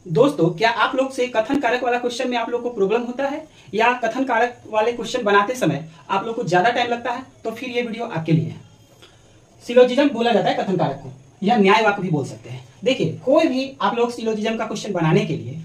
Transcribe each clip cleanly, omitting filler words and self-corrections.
दोस्तों, क्या आप लोग से कथन कारक वाला क्वेश्चन में आप लोग को प्रॉब्लम होता है या कथन कारक वाले क्वेश्चन बनाते समय आप लोग को ज्यादा टाइम लगता है? तो फिर ये वीडियो आपके लिए है। सिलोजिज्म बोला जाता है कथन कारक को, या न्याय वाक्य भी बोल सकते हैं। देखिए, कोई भी आप लोग सिलोजिज्म का क्वेश्चन बनाने के लिए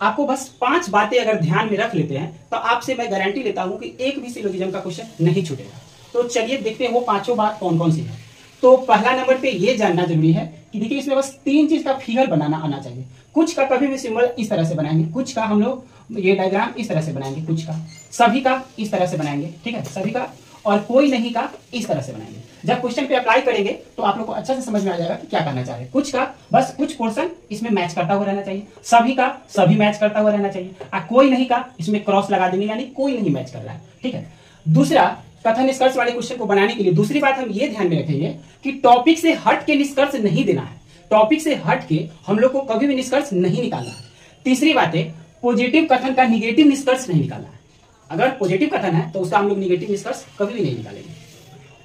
आपको बस 5 बातें अगर ध्यान में रख लेते हैं तो आपसे मैं गारंटी लेता हूं कि एक भी सिलोजिज्म का क्वेश्चन नहीं छूटेगा। तो चलिए देखते हैं वो 5 बात कौन कौन सी है। तो पहला नंबर पे ये जानना जरूरी है कि देखिए, इसमें बस 3 चीज का फिगर बनाना आना चाहिए। कुछ का कभी भी सिंबल इस तरह से बनाएंगे, कुछ का हम लोग ये डायग्राम इस तरह से बनाएंगे, कुछ का, सभी का इस तरह से बनाएंगे, ठीक है, सभी का, और कोई नहीं का इस तरह से बनाएंगे। जब क्वेश्चन पे अप्लाई करेंगे तो आप लोग को अच्छा से समझ में आ जाएगा कि क्या करना चाह रहे हैं। कुछ का बस कुछ पोर्शन इसमें मैच करता हुआ रहना चाहिए, सभी का सभी मैच करता हुआ रहना चाहिए, और कोई नहीं का इसमें क्रॉस लगा देंगे, यानी कोई नहीं मैच कर रहा है, ठीक है। दूसरा, कथन निष्कर्ष वाले क्वेश्चन को बनाने के लिए दूसरी बात हम ये ध्यान में रखेंगे कि टॉपिक से हट के निष्कर्ष नहीं देना है। टॉपिक से हट के हम लोग को कभी भी निष्कर्ष नहीं निकालना है। तीसरी बात है, पॉजिटिव कथन का निगेटिव निष्कर्ष नहीं निकालना है। अगर पॉजिटिव कथन है तो उसका हम लोग निगेटिव निष्कर्ष कभी भी नहीं निकालेंगे।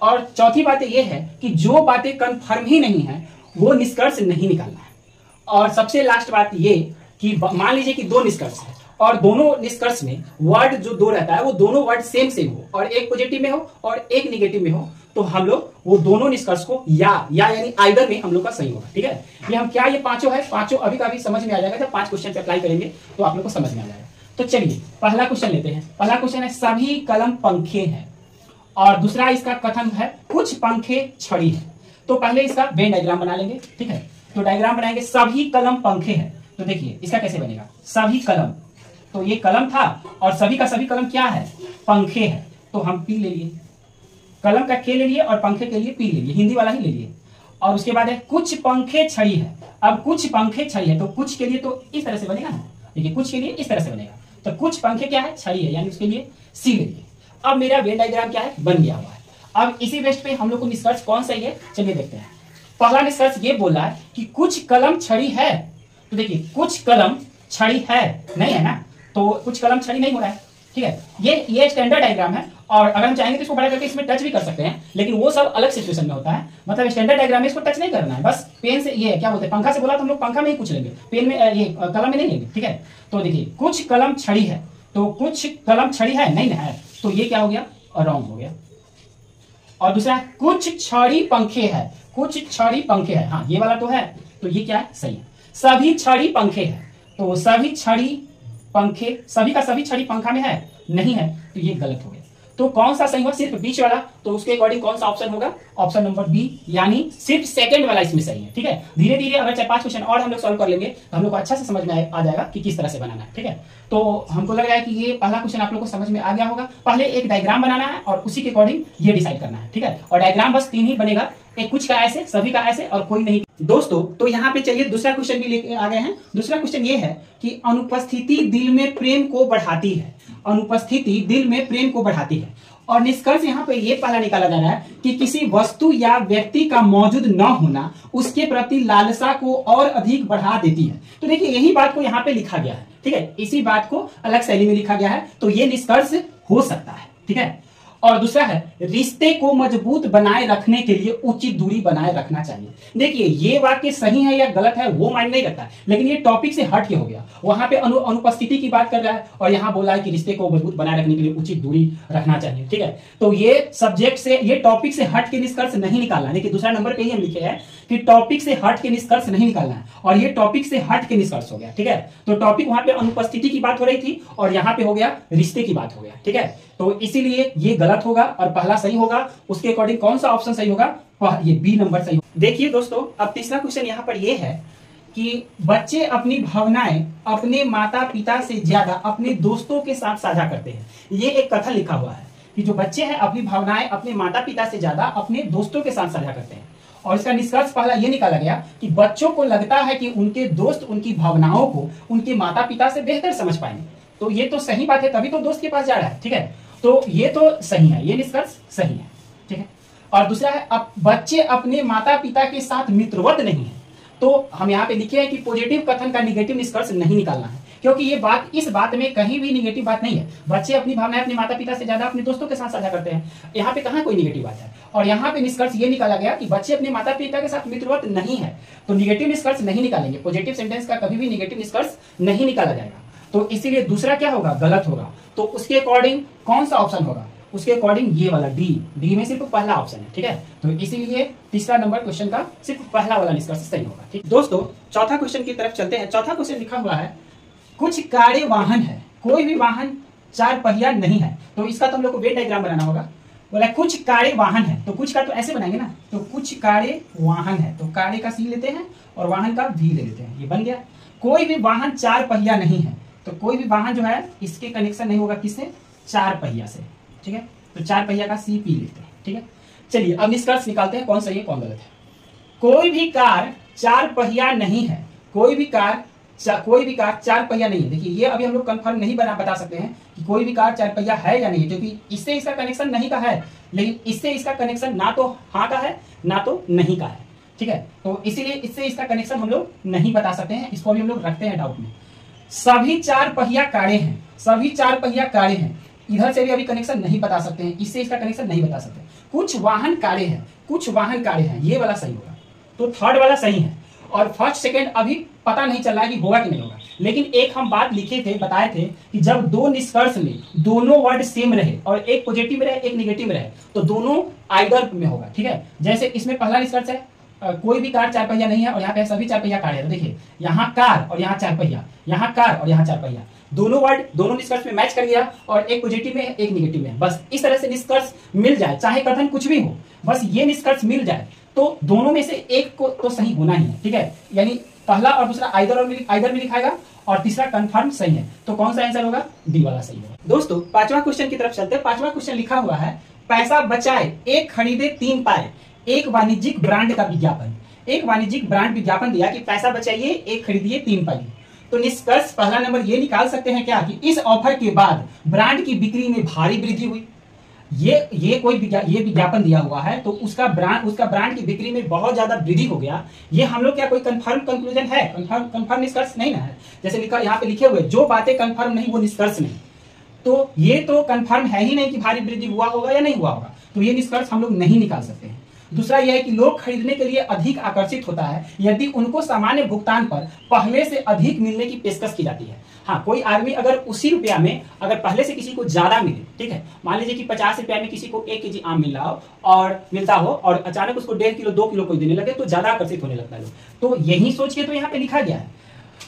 और चौथी बात यह है कि जो बातें कंफर्म ही नहीं है वो निष्कर्ष नहीं निकालना है। और सबसे लास्ट बात ये कि मान लीजिए कि 2 निष्कर्ष है और दोनों निष्कर्ष में वर्ड जो 2 रहता है वो दोनों वर्ड सेम हो, और एक पॉजिटिव में हो और एक निगेटिव में हो, तो हम लोग वो दोनों निष्कर्ष को या यानी आइदर में हम लोग का सही होगा, ठीक है। ये हम क्या, ये पांचों है, पांचों अभी का अभी समझ में आ जाएगा। जब 5 क्वेश्चन पे अप्लाई करेंगे तो आप लोग को समझ में आ जाएगा। तो चलिए पहला क्वेश्चन लेते हैं। पहला क्वेश्चन है, सभी कलम पंखे हैं, और दूसरा इसका कथन है कुछ पंखे छड़ी है। तो पहले इसका वेन डायग्राम बना लेंगे, ठीक है। तो डायग्राम बनाएंगे, सभी कलम पंखे हैं। तो देखिए इसका कैसे बनेगा, सभी कलम, तो ये कलम था और सभी का सभी कलम क्या है, पंखे है। तो हम पी ले लिए, कलम का के ले लिए और पंखे के लिए पी ले लिए, हिंदी वाला ही ले लिए। और उसके बाद है कुछ पंखे छड़ी है। अब कुछ पंखे छड़ी है तो कुछ के लिए तो इस तरह से बनेगा ना, देखिए कुछ के लिए इस तरह से बनेगा। तो कुछ पंखे क्या है, छड़ी है, यानी उसके लिए सी ले लिए। अब मेरा वेन डायग्राम क्या है, बन गया हुआ है। अब इसी बेस पे हम लोग को निष्कर्ष कौन सही है, चलिए देखते हैं। पहला निष्कर्ष ये बोल रहा है कि कुछ कलम छड़ी है। तो देखिए कुछ कलम छड़ी है, नहीं है ना, तो कुछ कलम छड़ी नहीं हो रहा है, ठीक है। ये स्टैंडर्ड डायग्राम है, और अगर हम चाहेंगे तो इसको बड़ा करके इसमें टच भी कर सकते हैं, लेकिन वो सब अलग सिचुएशन में होता है। मतलब स्टैंडर्ड डायग्राम में इसको टच नहीं करना है, बस पेन से, ये क्या बोलते हैं, पंखा से बोला तो हम लोग पंखा में ही कुछ लेंगे, पेन में ये कलम में नहीं लेंगे, ठीक है। तो देखिए कुछ कलम छड़ी है, तो कुछ कलम छड़ी है नहीं है, तो ये क्या हो गया, रॉन्ग हो गया। और दूसरा कुछ छड़ी पंखे है, कुछ छड़ी पंखे है, हाँ ये वाला तो है, तो ये क्या है, सही है। सभी छड़ी पंखे है, तो सभी छड़ी पंखे, सभी का सभी छड़ी पंखा में है, नहीं है, तो ये गलत हो गया। तो कौन सा सही होगा, सिर्फ बीच वाला, तो उसके अकॉर्डिंग कौन सा ऑप्शन होगा, ऑप्शन नंबर बी, यानी सिर्फ सेकंड वाला इसमें सही है, ठीक है। धीरे धीरे अगर 4-5 क्वेश्चन और हम लोग सॉल्व कर लेंगे तो हम लोग को अच्छा से समझ में आ जाएगा कि किस तरह से बनाना है, ठीक है। तो हमको लग रहा है कि ये पहला क्वेश्चन आप लोग को समझ में आ गया होगा। पहले एक डायग्राम बनाना है और उसी के अकॉर्डिंग ये डिसाइड करना है, ठीक है। और डायग्राम बस 3 ही बनेगा, एक कुछ का ऐसे, सभी का ऐसे, और कोई नहीं। दोस्तों, तो यहाँ पे चलिए दूसरा क्वेश्चन भी लेके आ गए हैं। दूसरा क्वेश्चन ये है कि अनुपस्थिति दिल में प्रेम को बढ़ाती है। अनुपस्थिति दिल में प्रेम को बढ़ाती है, और निष्कर्ष यहाँ पे ये पहला निकाला जा रहा है कि किसी वस्तु या व्यक्ति का मौजूद न होना उसके प्रति लालसा को और अधिक बढ़ा देती है। तो देखिए यही बात को यहाँ पे लिखा गया है, ठीक है, इसी बात को अलग शैली में लिखा गया है, तो ये निष्कर्ष हो सकता है, ठीक है। और दूसरा है, रिश्ते को मजबूत बनाए रखने के लिए उचित दूरी बनाए रखना चाहिए। देखिए ये वाक्य सही है या गलत है वो मायने नहीं रखता है, लेकिन ये टॉपिक से हट के हो गया। वहां पे अनुपस्थिति की बात कर रहा है और यहाँ बोला है कि रिश्ते को मजबूत बनाए रखने के लिए उचित दूरी रखना चाहिए, ठीक है। तो ये सब्जेक्ट से, ये टॉपिक से हट के निष्कर्ष नहीं निकालना। देखिए दूसरा नंबर पे ही हम लिखे हैं कि टॉपिक से हट के निष्कर्ष नहीं निकालना है, और ये टॉपिक से हट के निष्कर्ष हो गया, ठीक है। तो टॉपिक वहां पे अनुपस्थिति की बात हो रही थी और यहाँ पे हो गया रिश्ते की बात हो गया, ठीक है। तो इसीलिए ये गलत होगा और पहला सही होगा। उसके अकॉर्डिंग कौन सा ऑप्शन सही होगा, ये बी नंबर सही होगा। देखिए दोस्तों, अब तीसरा क्वेश्चन यहाँ पर ये है कि बच्चे अपनी भावनाएं अपने माता पिता से ज्यादा अपने दोस्तों के साथ साझा करते हैं। ये एक कथन लिखा हुआ है कि जो बच्चे हैं अपनी भावनाएं अपने माता पिता से ज्यादा अपने दोस्तों के साथ साझा करते हैं। और इसका निष्कर्ष पहला ये निकाला गया कि बच्चों को लगता है कि उनके दोस्त उनकी भावनाओं को उनके माता पिता से बेहतर समझ पाएंगे। तो ये तो सही बात है, तभी तो दोस्त के पास जा रहा है, ठीक है। तो ये तो सही है, ये निष्कर्ष सही है, ठीक है। और दूसरा है, अब बच्चे अपने माता पिता के साथ मित्रवत नहीं है। तो हम यहाँ पे लिखे हैं कि पॉजिटिव कथन का निगेटिव निष्कर्ष नहीं निकालना है, क्योंकि ये बात, इस बात में कहीं भी निगेटिव बात नहीं है। बच्चे अपनी भावनाएं अपने माता पिता से ज्यादा अपने दोस्तों के साथ साझा करते हैं, यहाँ पे कहाँ कोई निगेटिव बात है। और यहाँ पे निष्कर्ष ये निकाला गया कि बच्चे अपने माता पिता के साथ मित्रवत नहीं है, तो निगेटिव निष्कर्ष नहीं निकालेंगे। पॉजिटिव सेंटेंस का कभी भी निगेटिव निष्कर्ष नहीं निकाला जाएगा, तो इसीलिए दूसरा क्या होगा, गलत होगा। तो उसके अकॉर्डिंग कौन सा ऑप्शन होगा, उसके अकॉर्डिंग ये वाला डी में सिर्फ पहला ऑप्शन है, ठीक है। तो इसीलिए तीसरा नंबर क्वेश्चन का सिर्फ पहला वाला निष्कर्ष सही होगा, ठीक। दोस्तों चौथा क्वेश्चन की तरफ चलते हैं। चौथा क्वेश्चन लिखा हुआ है कुछ कार्य वाहन है, कोई भी वाहन चार पहिया नहीं है। तो इसका तो हम लोग को वेन डायग्राम बनाना होगा। बोला कुछ कार्य वाहन है, तो कुछ का तो ऐसे बनाएंगे ना, तो कुछ कार्य वाहन है, तो कार्य का सी लेते हैं और वाहन का भी ले लेते हैं, ये बन गया। कोई भी वाहन चार पहिया नहीं है, तो कोई भी वाहन जो है इसके कनेक्शन नहीं होगा किससे, चार पहिया से, ठीक है। तो चार पहिया का सी पी लेते हैं, ठीक है। चलिए अब निष्कर्ष निकालते हैं कौन सही है कौन गलत है। कोई भी कार चार पहिया नहीं है, कोई भी कार चार पहिया नहीं है। देखिए ये अभी हम लोग कंफर्म नहीं बता सकते हैं कि कोई भी कार चार पहिया है या नहीं, क्योंकि इससे इसका कनेक्शन नहीं का है, लेकिन इससे इसका कनेक्शन ना तो हाँ का है ना तो नहीं का है, ठीक है। तो इसीलिए इससे इसका कनेक्शन हम लोग नहीं बता सकते हैं, इसको भी हम लोग रखते हैं डाउट में। सभी चार पहिया कारें हैं, सभी चार पहिया कारें हैं, इधर से भी अभी कनेक्शन नहीं बता सकते हैं, इससे इसका कनेक्शन नहीं बता सकते। कुछ वाहन कारें हैं, कुछ वाहन कारें हैं, ये वाला सही होगा, तो थर्ड वाला सही है। और फर्स्ट सेकंड अभी पता नहीं चल रहा है कि होगा कि नहीं होगा, लेकिन एक हम बात लिखे थे, बताए थे कि जब दो निष्कर्ष में दोनों वर्ड सेम रहे और एक पॉजिटिव में रहे एक निगेटिव में रहे, तो दोनों आइदर में होगा, ठीक है। जैसे इसमें पहला निष्कर्ष है कोई भी कार चार पहिया नहीं है, और यहाँ पे सभी चार पहिया कार है। तो देखिए यहाँ कार और यहाँ चार पहिया, यहाँ कार और यहाँ चार पहिया, दोनों वर्ड दोनों निष्कर्ष में मैच कर गया, और एक पॉजिटिव में एक निगेटिव में। बस इस तरह से निष्कर्ष मिल जाए, चाहे कथन कुछ भी हो, बस ये निष्कर्ष मिल जाए तो दोनों में से एक को तो सही होना ही है, ठीक है। यानी पहला और दूसरा आइदर में लिखाएगा और तीसरा कंफर्म सही है, तो कौन सा आंसर होगा, डी वाला सही होगा। दोस्तों पांचवा क्वेश्चन की तरफ चलते हैं। पांचवा क्वेश्चन लिखा हुआ है पैसा बचाए एक खरीदे तीन पाए, एक वाणिज्यिक ब्रांड का विज्ञापन। एक वाणिज्यिक ब्रांड विज्ञापन दिया कि पैसा बचाइए एक खरीदिए तीन पाइए। तो निष्कर्ष पहला नंबर ये निकाल सकते हैं क्या कि इस ऑफर के बाद ब्रांड की बिक्री में भारी वृद्धि हुई। ये विज्ञापन दिया हुआ है तो उसका ब्रांड की बिक्री में बहुत ज्यादा वृद्धि हो गया। ये हम लोग क्या कोई कंफर्म कंक्लूजन है, कंफर्म निष्कर्ष नहीं ना है। जैसे लिखा यहाँ पे लिखे हुए जो बातें कंफर्म नहीं वो निष्कर्ष नहीं, तो ये तो कंफर्म है ही नहीं कि भारी वृद्धि हुआ होगा या नहीं हुआ होगा, तो ये निष्कर्ष हम लोग नहीं निकाल सकते हैं। दूसरा यह है कि लोग खरीदने के लिए अधिक आकर्षित होता है यदि उनको सामान्य भुगतान पर पहले से अधिक मिलने की पेशकश की जाती है। हाँ, कोई आदमी अगर उसी रुपया में अगर पहले से किसी को ज्यादा मिले, ठीक है, मान लीजिए कि 50 रुपया में किसी को 1 केजी आम मिलता हो और अचानक उसको 1.5 किलो 2 किलो कोई देने लगे तो ज्यादा आकर्षित होने लगता है लोग। तो यही सोच के तो यहाँ पे लिखा गया है,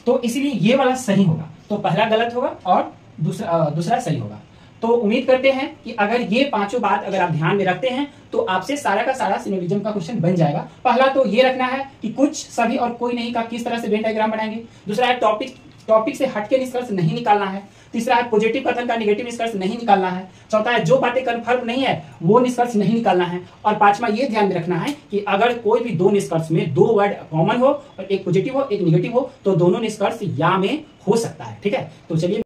तो इसलिए ये वाला सही होगा। तो पहला गलत होगा और दूसरा सही होगा। तो उम्मीद करते हैं कि अगर ये पांचों बात अगर आप ध्यान में रखते हैं तो आपसे सारा का सारा सिनोनिज्म का क्वेश्चन बन जाएगा। पहला तो ये रखना है कि कुछ, सभी और कोई नहीं का किस तरह से वेन डायग्राम बनाएंगे। दूसरा है टॉपिक से हटके निष्कर्ष नहीं निकालना है। तीसरा है पॉजिटिव कथन का नेगेटिव निष्कर्ष नहीं निकालना है। चौथा है जो बातें कंफर्म नहीं है वो निष्कर्ष नहीं निकालना है। और पांचवा ये ध्यान में रखना है कि अगर कोई भी दो निष्कर्ष में दो वर्ड कॉमन हो और एक पॉजिटिव हो एक निगेटिव हो तो दोनों निष्कर्ष या में हो सकता है, ठीक है। तो चलिए